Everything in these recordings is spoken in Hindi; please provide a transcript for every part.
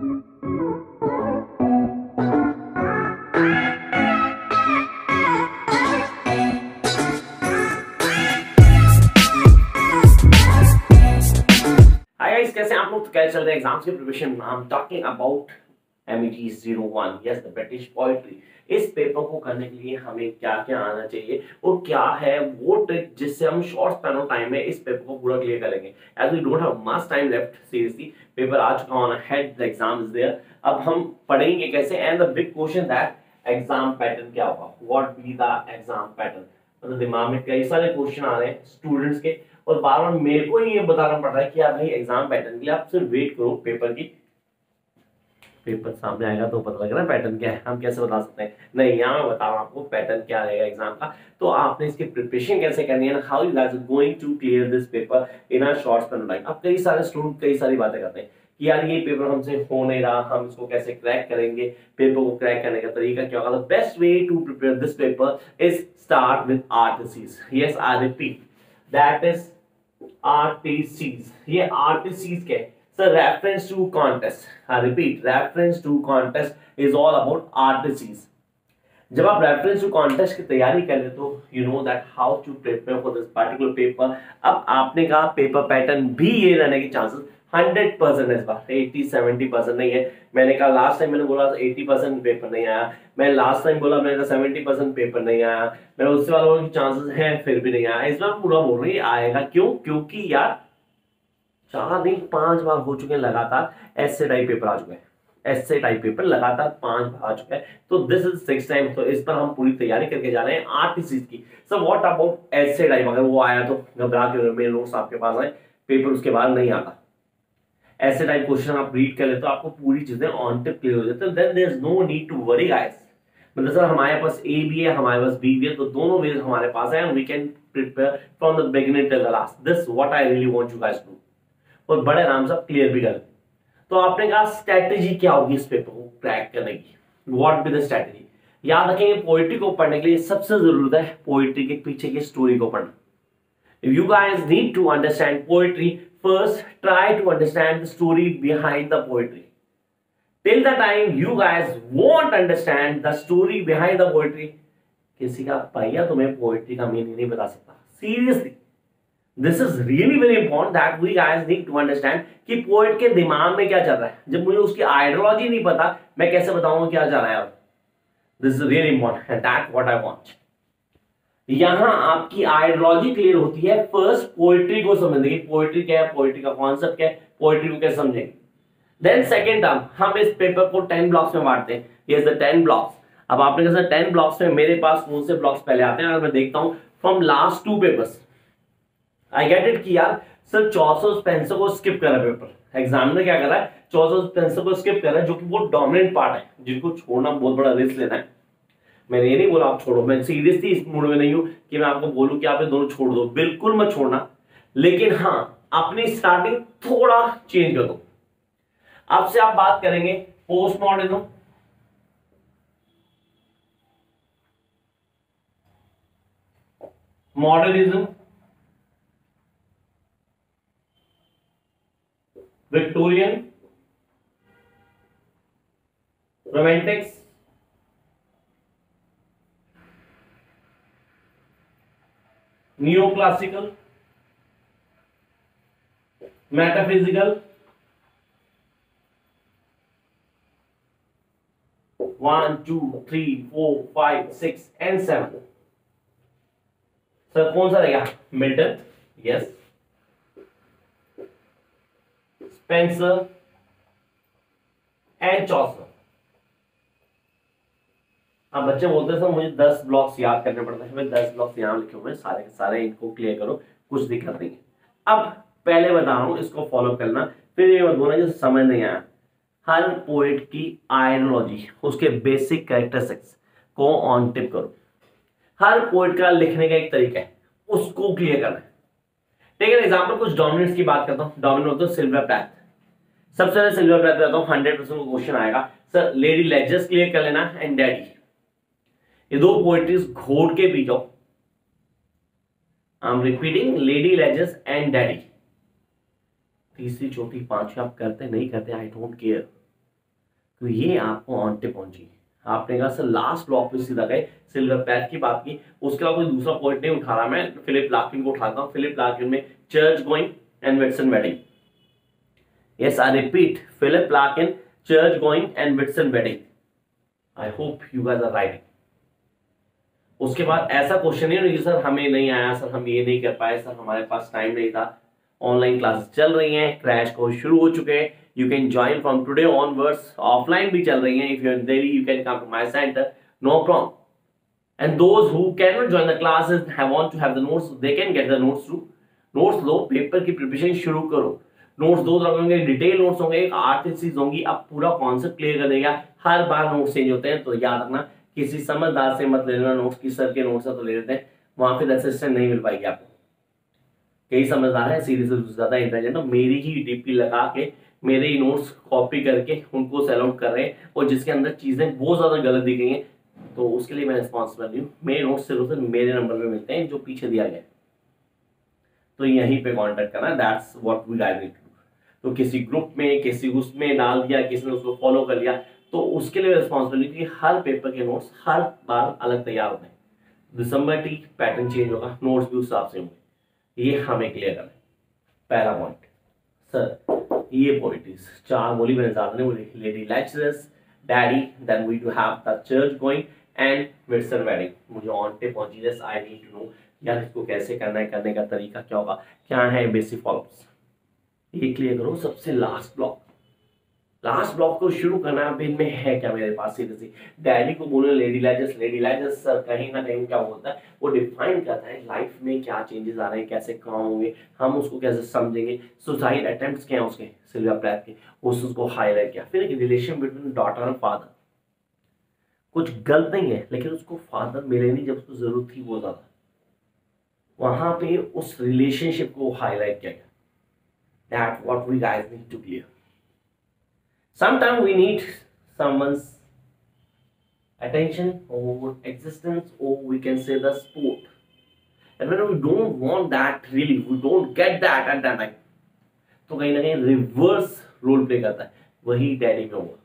कैसे आप लोग? तो क्या चल रहा है एग्जाम्स की preparation? I am talking about MET 01, yes the British poetry. इस पेपर को करने के लिए हमें क्या क्या आना चाहिए और क्या है वो ट्रिक जिससे हम शॉर्ट स्पैन ऑफ टाइम में इस पेपर को पूरा क्लियर करेंगे। As we don't have much time left, seriously paper आ चुका on head, the exam is there. अब हम पढ़ेंगे कैसे, and the big question that exam pattern क्या होगा, what be the exam pattern. मतलब दिमाग में कई सारे क्वेश्चन आ रहे हैं स्टूडेंट्स के और बार बार मेरे को ही ये बताना पड़ रहा है कि यार भाई एग्जाम पैटर्न के लिए आप सिर्फ वेट करो, पेपर सामने आएगा तो पता लग रहा है पैटर्न क्या है। हम कैसे बता सकते हैं? नहीं, यहाँ मैं बता रहा हूँ आपको पैटर्न क्या रहेगा एग्जाम का। तो आपने इसकी प्रिपरेशन कैसे करनी है, how you guys are going to clear this paper in a short span of time. अब कई सारे स्टूडेंट कई सारी बातें करते हैं कि यार ये पेपर हमसे हो नहीं रहा, हम इसको कैसे क्रैक करेंगे, पेपर को क्रैक करने का तरीका क्या होगा। The best way to prepare this paper is start with RTCs। Yes, I repeat, that is RTCs। ये RTCs क्या है? So reference to contest, I repeat, reference to contest is all about RTCs। जब आप reference to contest की तैयारी कर ले तो you know that how to prepare for this particular paper। अब आपने कहा पेपर पैटर्न भी ये रहने के चांसेस 100% है, इस बार 80-70% नहीं है। मैंने कहा लास्ट टाइम मैंने बोला 80% पेपर नहीं आया, मैं लास्ट टाइम बोला मैंने 70% पेपर नहीं आया, मैंने उससे वाला बोला कि चांसेस हैं फिर भी नहीं आया। इस बार पूरा बोल रही आएगा। क्यों? क्योंकि यार 4 नहीं 5 बार हो चुके हैं लगातार ऐसे टाइप पेपर आ चुके हैं, ऐसे टाइप पेपर लगातार 5 बार आ चुका है, तो दिस इज 6 टाइम। तो इस पर हम पूरी तैयारी करके जा रहे हैं RTCs की। सो व्हाट अबाउट ऐसे टाइप, अगर वो आया तो घबरा के मेरे नोट्स आपके पास आए, पेपर उसके बाद नहीं आता, ऐसे टाइप क्वेश्चन आप रीड कर ले तो आपको पूरी चीजें ऑन टिप क्लियर हो जाती है। Then there is no need to worry guys. मतलब सर हमारे पास A भी है, हमारे पास B भी है, तो दोनों वेज हमारे पास है and we can prepare from the beginning till the last. This what I really want you guys to, और बड़े आराम से क्लियर भी कर। तो आपने कहा स्ट्रैटेजी क्या होगी इस पेपर को क्रैक करने की, व्हाट बी द स्ट्रैटेजी। याद रखेंगे पोएट्री को पढ़ने के लिए सबसे जरूरत है पोएट्री के पीछे की स्टोरी को पढ़ना। If you guys need to understand poetry, first try to understand the story behind the poetry. Till the time you guys won't understand the story behind the poetry, किसी का भैया तुम्हें पोएट्री का मीनिंग नहीं बता सकता। Seriously this is really very important that we guys need to understand कि पोएट के दिमाग में क्या चल रहा है। जब मुझे उसकी आइडियोलॉजी नहीं पता, मैं कैसे बताऊंगा क्या चल रहा है। This is really important and that what I want. यहां आपकी आइडियोलॉजी क्लियर होती है फर्स्ट पोएट्री को समझने की, पोएट्री क्या है, पोएट्री का कॉन्सेप्ट क्या है, पोएट्री को कैसे समझेंगे। देन सेकेंड टर्म हम इस पेपर को 10 ब्लॉक्स में बांटते हैं। ये 10 ब्लॉक्स। अब आपने कहा 10 ब्लॉक्स में मेरे पास कौन से ब्लॉक्स पहले आते हैं, अगर मैं देखता हूं from last 2 papers I get it कि यार सर 400 स्पेंसर को स्किप कर रहा है पेपर। एग्जामिनर क्या कर रहा है, 400 स्पेंसर को स्किप कर रहा है, जो कि वो डोमिनेंट पार्ट है, जिनको छोड़ना बहुत बड़ा रिस्क लेना है। मैंने ये नहीं बोला आप छोड़ो, मैं सीरियसली इस मूड में नहीं हूं कि मैं आपको बोलूं कि आप ये दोनों छोड़ दो, बिल्कुल मत छोड़ना। लेकिन हाँ, अपनी स्टार्टिंग थोड़ा चेंज कर दो। अब से आप बात करेंगे post modernism, modernism, Victorian, Romantics, neoclassical, metaphysical, 1 2 3 4 5 6 and 7। Sir कौन सा रहेगा? Milton, yes, Spencer and Chaucer. अब बच्चे बोलते हैं सर मुझे 10 ब्लॉक्स याद करने पड़ते हैं। 10 ब्लॉक्स यहां लिखे हुए हैं, सारे के सारे इनको क्लियर करो, कुछ दिक्कत नहीं है। अब पहले बता रहा हूं, इसको फॉलो करना, फिर ये मत बोलना कि समझ नहीं आया। हर पोएट की आइडियोलॉजी, उसके बेसिक कैरेक्टरिस्टिक्स को ऑन टिप करो। हर पोएट का लिखने का एक तरीका है, उसको क्लियर करना है। टेक एन एग्जांपल, कुछ डोमिनेंट्स की बात करता हूं। डोमिनेंट होता है सिल्वर प्लैथ। सबसे पहले सिल्वर प्लैथ रहता हूं, 100% क्वेश्चन आएगा सर लेडी लेजर्स क्लियर कर लेना एंड डैडी। ये दो पोएट्रीज घोड़ के पी जाओ। I am repeating, lady Lazarus and daddy. तीसरी चौथी पांचवी आप करते नहीं करते, आई डोंट केयर, तो ये आपको ऑन टिप पहुंची। आपने कहा सर लास्ट ब्लॉक पे सीधा गए, सिल्वर प्लेट की बात की, उसके अलावा कोई दूसरा पॉइंट नहीं उठा रहा, मैं फिलिप लार्किन को उठाता हूँ। फिलिप लार्किन में church going and Whitsun wedding. Yes I repeat, Philip Larkin, church going and Whitsun wedding. I hope you guys are writing. उसके बाद ऐसा क्वेश्चन नहीं है सर हमें नहीं आया, सर हम ये नहीं कर पाए, सर हमारे पास टाइम नहीं था। ऑनलाइन क्लासेस चल रही हैं, क्रैश कोर्स शुरू हो चुके हैं, you can join from today onwards. Offline भी चल रही हैं, if you are in Delhi you can come to my centre, no problem. And those who can not join the classes have want to have the notes, they can get the notes through. Notes लो, पेपर की प्रिपरेशन शुरू करो। नोट्स दो तरह होंगे, डिटेल नोट्स होंगे, एक आर्टिस्ट होंगी। अब पूरा कॉन्सेप्ट क्लियर कर देगा, हर बार नोट्स चेंज होते हैं, तो याद रखना किसी समझदार से मत ले लेना नोट्स की सर के नोट्स तो ले लेते हैं, वहां फिर असिस्टेंट नहीं मिल पाएगी आपको। कई समझदार है सीरीज से ज्यादा इंटेलिजेंट, तो मेरी ही डीपी लगा के मेरे ही नोट्स कॉपी करके उनको सेल आउट कर रहे हैं, और जिसके अंदर चीजें बहुत ज्यादा गलत दी गई हैं तो उसके लिए मैं रिस्पॉन्सिबल नहीं हूँ। मेरे नोट्स सिर्फ मेरे नंबर पे मिलते हैं जो पीछे दिया गया, तो यहीं पे कॉन्टेक्ट करना, that's what we guide need to do. तो किसी ग्रुप में किसी उसमें डाल दिया, किसी ने उसको फॉलो कर लिया, तो उसके लिए रिस्पॉन्सिबिलिटी, हर पेपर के नोट्स हर बार अलग तैयार होते हैं। दिसंबर टी पैटर्न चेंज होगा, नोट्स भी उस हिसाब से होंगे, ये हमें क्लियर करना है। पहला पॉइंट सर ये पोइट्रीज चार बोली, मैंने ज्यादा नहीं बोली। Lady lecturers, daddy, then we too have the church going and Whitsun wedding. मुझे ऑन पे पहुंची, this I need to know यार इसको कैसे करना है, करने का तरीका क्या होगा, क्या है बेसिक फॉलोअप्स, ये क्लियर करो। सबसे लास्ट ब्लॉक, लास्ट ब्लॉक को शुरू करना है, इनमें है क्या मेरे पास, सीधे सी डैडी को बोलना लेडी लाइजस। लेडी लाइजस सर कहीं ना कहीं क्या होता है, वो डिफाइन करता है लाइफ में क्या चेंजेस आ रहे हैं, कैसे काम होंगे, हम उसको कैसे समझेंगे। सुसाइड अटेम्प्ट्स क्या है उसके, सिल्विया प्लैथ के, उसको हाईलाइट किया। फिर एक relation between daughter and father, कुछ गलत नहीं है लेकिन उसको फादर मिले नहीं जब उसको जरूरत थी वो ज्यादा, वहां पे उस रिलेशनशिप को हाईलाइट किया गया। That what we guys need to clear. Sometimes we need someone's attention or existence, or we can say the support. And when we don't want that, really, we don't get that at that time, तो कहीं ना कहीं रिवर्स रोल प्ले करता है, वही डैडी में हुआ।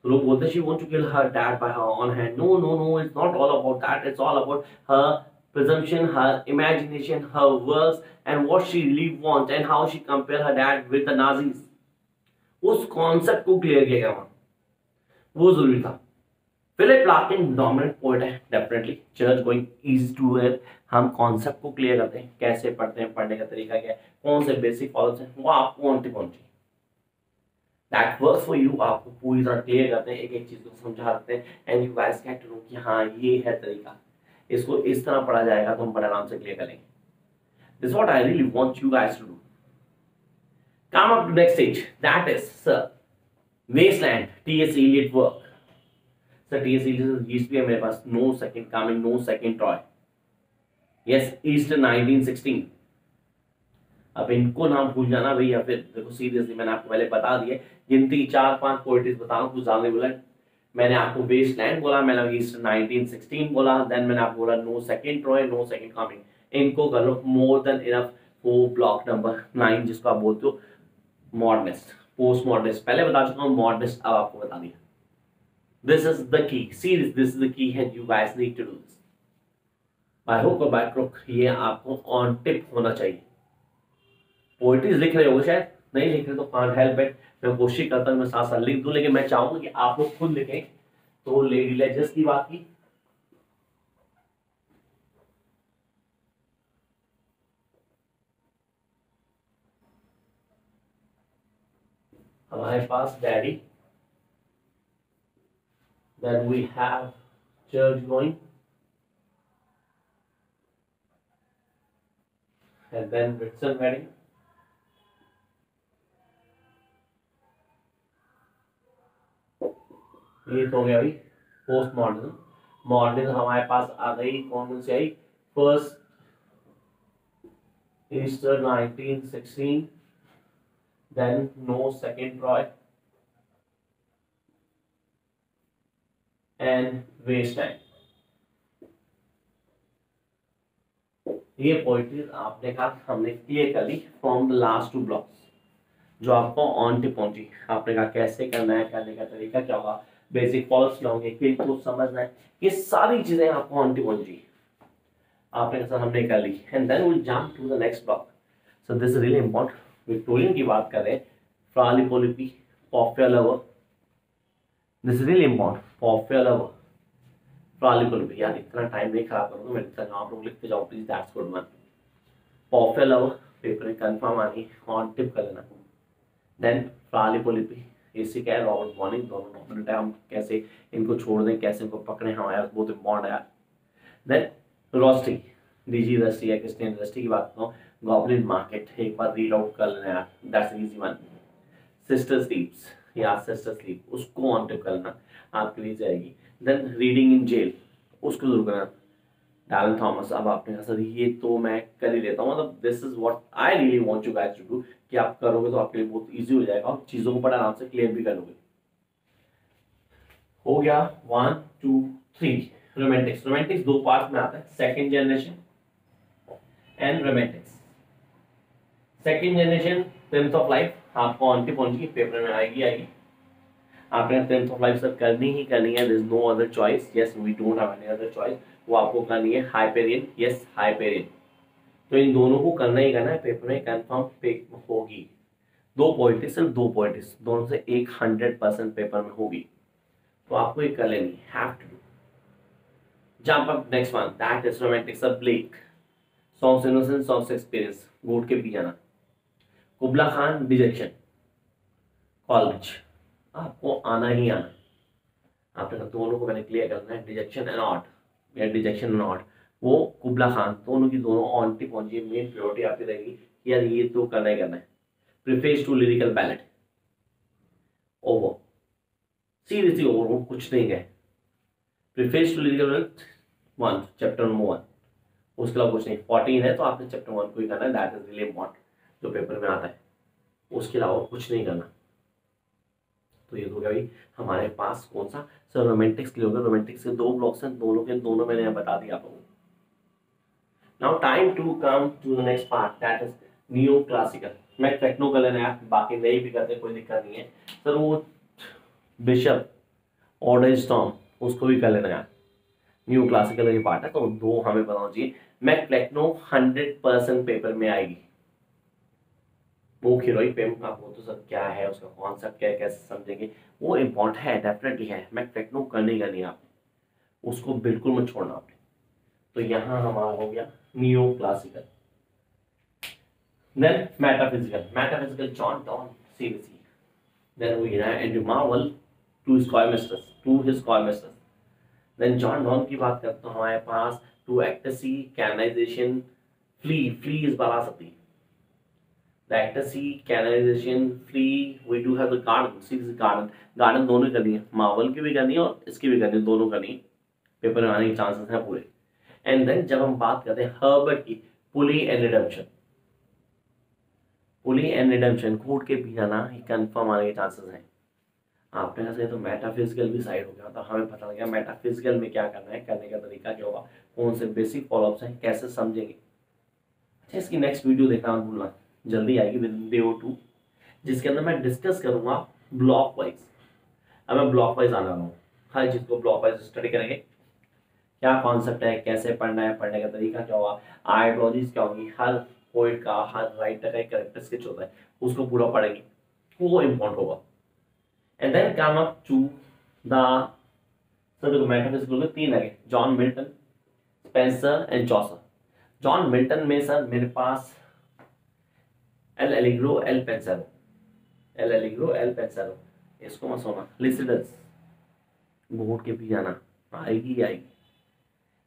तो लोग बोलते हैं she want to kill her dad by her own hand. No, no, no, it's not all about that. It's all about her presumption, her imagination, her works, and what she really wants, and how she compare her dad with the Nazis. उस कॉन्सेप्ट को क्लियर किया गया वहां, वो जरूरी था। फिलिप लार्किन डोमिनेंट पोएट है definitely, church going is to where. हम कॉन्सेप्ट को क्लियर करते हैं, कैसे पढ़ते हैं, पढ़ने का तरीका क्या है, कौन से बेसिक फॉलोअप्स हैं, वो आपको ऑन टिप पहुंचे। दैट वर्क्स फॉर यू, आपको पूरी तरह क्लियर करते हैं, एक एक चीज को समझा देते हैं, and you guys get to know कि हाँ ये है तरीका, इसको इस तरह पढ़ा जाएगा तो हम बड़े आराम से क्लियर करेंगे। This what I really want you guys to do. Come up to next stage, that is sir Wasteland, T.S. Eliot work. Sir T.S. Eliot used to be मेरे पास No Second Coming, No Second Troy. Yes, Easter 1916. अब इनको नाम भूल जाना भैया, फिर देखो सीरियसली मैंने आपको पहले बता दिया, गिनती 4-5 पोएट्रीज बताऊं कुछ ज्यादा नहीं बोला। मैंने आपको वेस्टलैंड बोला, मैंने ईस्टर 1916 बोला, देन मैंने आपको बोला no second Troy, no second coming. इनको कर लो मोर देन इनफ। वो ब्लॉक नंबर 9 जिसको आप बोलते हो मॉडर्निस्ट, पोस्ट मॉडर्निस्ट, पहले बता चुका हूं, मॉडर्निस्ट अब आपको बता दिया। This is the key series, this is the key and you guys need to do this. By hook और बाय क्रुक ये आपको ऑन टिप होना चाहिए। पोएट्रीज लिख रहे हो शायद, नहीं लिख रहे तो कांट हेल्प इट, मैं कोशिश करता हूं मैं साथ साथ लिख दूं, लेकिन मैं चाहूंगा कि आप लोग खुद लिखें। तो लेडी लेजर्स की बात की, हमारे पास daddy, then we have church going, and then Whitsun wedding, ये तो हो गया भाई पोस्ट मॉडर्न। मॉडर्न हमारे पास आ गई, कौन सी आई, first Easter 1916, then no second Troy and Wasteland। ये पोइट्री आपने कहा हमने क्लियर कर ली फ्रॉम द लास्ट 2 ब्लॉक्स। जो आपको ऑन टिप पहुंची, आपने कहा कैसे करना है, करने का तरीका क्या होगा, बेसिक फॉल्स होंगे, फिर तो समझना है, ये सारी चीजें आपको ऑन टिप पहुंची आपने कहा हमने कर ली। And then will jump to the next block. So this is really important. Victorian की बात करें, फ्राली पोलिपी, पॉफिया लवर, दिस इज रियली इंपॉर्टेंट, पॉफिया लवर, फ्राली पोलिपी। यार इतना टाइम नहीं खराब करूंगा मैं, इतना आप लोग लिखते जाओ प्लीज, दैट्स गुड वन। पॉफिया लवर पेपर में कंफर्म आनी, ऑन टिप कर लेना। देन फ्राली पोलिपी, इसी क्या है, रॉबर्ट बॉर्निंग, दोनों डॉक्यूमेंट है, हम कैसे इनको छोड़ दें, कैसे इनको पकड़े, हाँ यार बहुत इंपॉर्टेंट है। देन रोस्टी, डीजी रस्टी या क्रिस्टियन रस्टी की बात करूँ, गॉबलिन मार्केट एक बार रीड आउट कर लेना यार, दैट्स इजी वन। सिस्टर स्लीप्स या सिस्टर स्लीप, उसको ऑन टिप करना आपके लिए जाएगी। देन रीडिंग इन जेल, उसको जरूर करना। डैलन थॉमस, अब आपने कहा सर ये तो मैं कर ही लेता हूँ, मतलब this is what I really want you guys to do, कि आप करोगे तो आपके लिए बहुत इजी हो जाएगा और चीजों को बड़ा आराम से क्लियर भी कर लोगे। हो गया 1 2 3। रोमांटिक्स, रोमांटिक्स दो पार्ट में आता है, second generation and Romantics. Second generation tenth of life, आपको ऑन टिप पहुंची पेपर में आएगी। आपने टेंथ ऑफ लाइफ सर करनी ही करनी है, there is no other choice, yes we don't have any other choice, वो आपको करनी है। हाइपेरियन, यस हाइपेरियन, तो इन दोनों को करना ही करना है, पेपर में कंफर्म पे होगी। दो पॉलिटिक्स, सिर्फ दो पॉलिटिक्स, दोनों से एक 100% पेपर में होगी, तो आपको ये कर लेनी, have to do. Jump up next one, that is romantics of Blake, songs innocence, songs experience, घूट के पी जाना। कुबला खान, डिजेक्शन, कॉलेज, आपको आना ही आना। आपने दोनों को मैंने क्लियर करना है, डिजेक्शन एंड ऑट या डिजेक्शन एंड ऑट, वो कुबला खान, दोनों की दोनों ऑन टिप पहुंची, मेन प्रायोरिटी आपकी रहेगी कि यार ये तो करना ही करना है। Preface to lyrical ballad, over, seriously over, वो कुछ नहीं गए। Preface to lyrical ballad 1, chapter number 1, उसके अलावा कुछ नहीं। 14 है तो आपने चैप्टर 1 को ही करना है, दैट इज रियली इंपॉर्टेंट जो पेपर में आता है, उसके अलावा कुछ नहीं करना। तो ये हो गया भाई हमारे पास कौन सा, सर रोमांटिक्स के लिए हो गया। रोमांटिक्स के दो ब्लॉक्स हैं, दोनों के दोनों मैंने यहाँ बता दिया आप लोगों को। Now time to come to the next part, that is neo classical. मैं टेक्नो कर लेना है, बाकी नहीं भी करते कोई दिक्कत नहीं है सर, वो बिशप ऑर्डर स्टॉर्म उसको भी कर लेना है। न्यू क्लासिकल ये पार्ट है, तो दो हमें बताना चाहिए। मैक टेक्नो 100% पेपर में आएगी। मुख्य हीरोइन पे आपको तो सर क्या है, उसका कॉन्सेप्ट क्या है, कैसे समझेंगे, वो इम्पोर्टेंट है, डेफिनेटली है। मैक टेक्नो करनी करनी आपने, उसको बिल्कुल मत छोड़ना आपने। तो यहाँ हमारा हो गया neo classical. Then metaphysical, metaphysical John Donne series, then we have Andrew Marvel to his coy masters। Then John Donne की बात करते तो हमारे पास टू एक्टेसी, कैनलाइजेशन, फ्ली इस बार आ सकती है। The ecstasy, canalization, flea, we do have the garden, series garden दोनों करनी है, मार्वल की भी करनी है और इसकी भी करनी है, दोनों करनी है, पेपर में आने के चांसेस हैं पूरे। एंड देन जब हम बात करते हैं हर्बर्ट की, pulley and redemption, pulley and redemption court के पी जाना ही कंफर्म आने के चांसेस हैं। आपने कहा तो मेटाफिजिकल भी साइड हो गया, तो हमें पता लग गया मेटाफिजिकल में क्या करना है, करने का तरीका क्या होगा, कौन से बेसिक फॉलोअप्स हैं, कैसे समझेंगे। अच्छा, इसकी नेक्स्ट वीडियो देखना मत भूलना, जल्दी आएगी विद इन डे और 2, जिसके अंदर मैं डिस्कस करूंगा ब्लॉक वाइज। अब मैं ब्लॉक वाइज आना रहा हूँ, हर चीज को ब्लॉक वाइज स्टडी करेंगे, क्या कॉन्सेप्ट है, कैसे पढ़ना है, पढ़ने का तरीका क्या होगा, आइडियोलॉजीज क्या होगी, हर पोइट का, हर राइटर का एक कैरेक्टर स्केच होता है, उसको पूरा पढ़ेंगे, वो इम्पोर्टेंट होगा। And then come up to the, sir देखो मेटाफिजिकल में 3 लगे, John Milton, Spenser and Chaucer. John Milton में सर मेरे पास L'Allegro Il Penseroso, L'Allegro Il Penseroso, इसको मत सोना। लिसिडस, घोट के पी जाना, आएगी ही आएगी।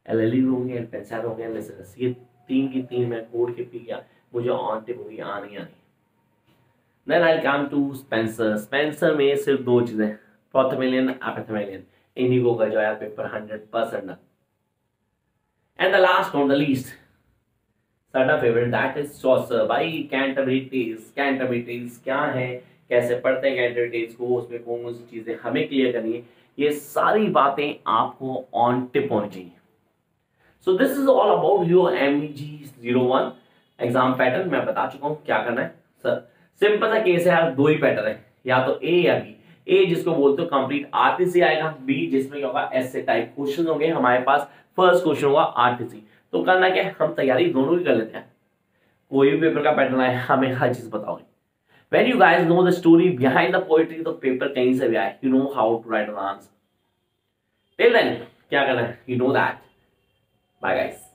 एल एलिग्रो होंगे, एल पेंसारो होंगे, लिसिडस, ये 3 की 3 मैं घोट के पी गया, मुझे ऑन टिप होगी, आनी आनी। Then I come to Spenser. Spenser में सिर्फ 2 चीजें, प्रोथेमेलियन, एपिथेमेलियन, इन्हीं को कर जाओ यार, paper 100% done. And the last not the least, साडा फेवरेट, दैट इज चॉसर। भाई कैंटरबरी टेल्स, कैंटरबरी टेल्स क्या है, कैसे पढ़ते हैं कैंटरबरी टेल्स को, उसमें कौन कौन सी चीजें हमें क्लियर करनी है, ये सारी बातें आपको ऑन टिप होनी चाहिए। सो this is all about your MEG 01 exam pattern. मैं बता चुका हूँ क्या करना है सर, सिंपल सा केस है यार, दो ही पैटर्न है, या तो ए या बी। ए जिसको बोलते हो कंप्लीट आरटीसी आएगा, बी जिसमें क्या होगा ऐसे टाइप क्वेश्चन होंगे। हमारे पास फर्स्ट क्वेश्चन होगा आरटीसी। तो करना क्या है, हम तैयारी दोनों ही कर लेते हैं। कोई भी पेपर का पैटर्न आए हमें हर चीज बताओगे। When you guys know the story behind the poetry, तो पेपर कहीं से भी आए, you know how to write an answer. Till then, क्या करना है, you know that. Bye guys.